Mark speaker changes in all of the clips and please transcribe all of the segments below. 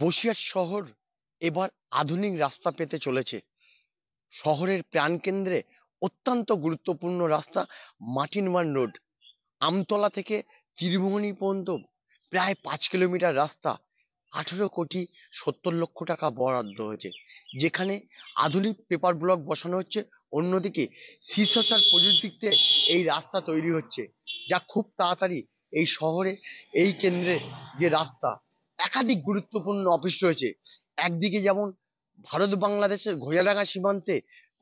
Speaker 1: বসিরহাট শহর এবার আধুনিক রাস্তা পেতে চলেছে। শহরের প্রাণকেন্দ্রে অত্যন্ত গুরুত্বপূর্ণ রাস্তা মাটিনবান রোড, আমতলা থেকে ত্রিভুবনী পর্যন্ত প্রায় 5 কিলোমিটার রাস্তা 18,70,00,000 টাকা বরাদ্দ হয়েছে, যেখানে আধুনিক পেপার ব্লক বসানো হচ্ছে। অন্যদিকে শীর্ষসার প্রযুক্তিতে এই রাস্তা তৈরি হচ্ছে, যা খুব তাড়াতাড়ি এই শহরে এই কেন্দ্রে যে রাস্তা, একাধিক গুরুত্বপূর্ণ অফিস রয়েছে। একদিকে যেমন ভারত বাংলাদেশের ঘোড়াডাঙ্গা সীমান্তে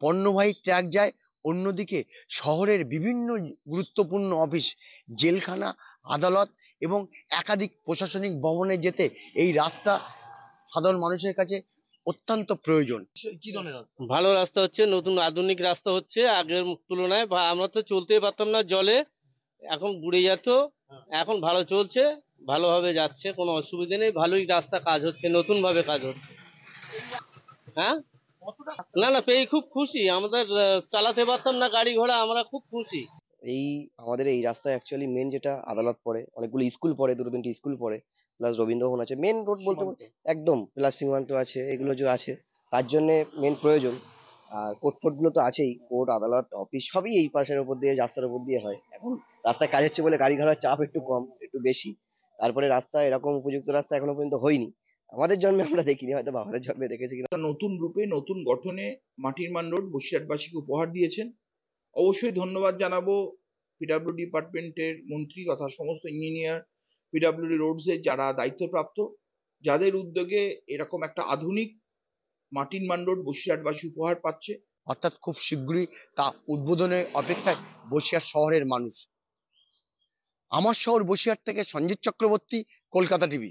Speaker 1: পণ্যবাহী ট্রাক যায়, অন্যদিকে শহরের বিভিন্ন গুরুত্বপূর্ণ অফিস, জেলখানা, আদালত এবং একাধিক প্রশাসনিক ভবনে যেতে এই রাস্তা সাধারণ মানুষের কাছে অত্যন্ত প্রয়োজন। কি ধরনের রাস্তা?
Speaker 2: ভালো রাস্তা হচ্ছে, নতুন আধুনিক রাস্তা হচ্ছে আগের তুলনায়। আমরা তো চলতেই পারতাম না জলে, এখন বুড়ে যেত, এখন ভালো চলছে, ভালোভাবে যাচ্ছে, কোনো অসুবিধা নেই। ভালোই রাস্তা কাজ হচ্ছে, নতুন ভাবে কাজ হচ্ছে। হ্যাঁ, না না, পেয়ে খুব খুশি। আমাদের চালাতে পারতাম না গাড়ি ঘোড়া, আমরা খুব খুশি।
Speaker 3: আমাদের এই রাস্তায় অ্যাকচুয়ালি মেন যেটা আদালত পড়ে, অনেকগুলো স্কুল পড়ে, দুটো তিনটে স্কুল পড়ে, প্লাস রবীন্দ্রভবন আছে, মেন রোড বলতে একদম, প্লাস সীমান্ত আছে, এগুলো যে আছে তার জন্য মেন প্রয়োজন। আর কোর্ট ফোর্ট গুলো তো আছেই, কোর্ট আদালত অফিস সবই এই পাশের উপর দিয়ে, রাস্তার উপর দিয়ে হয়। এখন রাস্তায় কাজ হচ্ছে বলে গাড়ি ঘোড়ার চাপ একটু কম, একটু বেশি। তারপরে রাস্তা এরকম উপযুক্ত রাস্তা এখনো পর্যন্ত হয়নি, আমাদের জন্মে আমরা দেখিনি, হয়তো বাবাদের জন্মে দেখেছি কিনা।
Speaker 4: নতুন রূপে নতুন গঠনে মাটিরমান রোড বসিরহাটবাসীকে উপহার দিয়েছেন। অবশ্যই ধন্যবাদ জানাবো পিডব্লিউডি ডিপার্টমেন্টের মন্ত্রী তথা সমস্ত ইঞ্জিনিয়ার, পিডব্লিউডি রোডস এর যারা দায়িত্বপ্রাপ্ত, যাদের উদ্যোগে এরকম একটা আধুনিক মাটিরমান রোড বসিরহাটবাসী উপহার পাচ্ছে।
Speaker 1: অর্থাৎ খুব শীঘ্রই তা উদ্বোধনের অপেক্ষায় বসিরহাট শহরের মানুষ। আমার শহর বসিরহাট থেকে সঞ্জিত চক্রবর্তী, কলকাতা টিভি।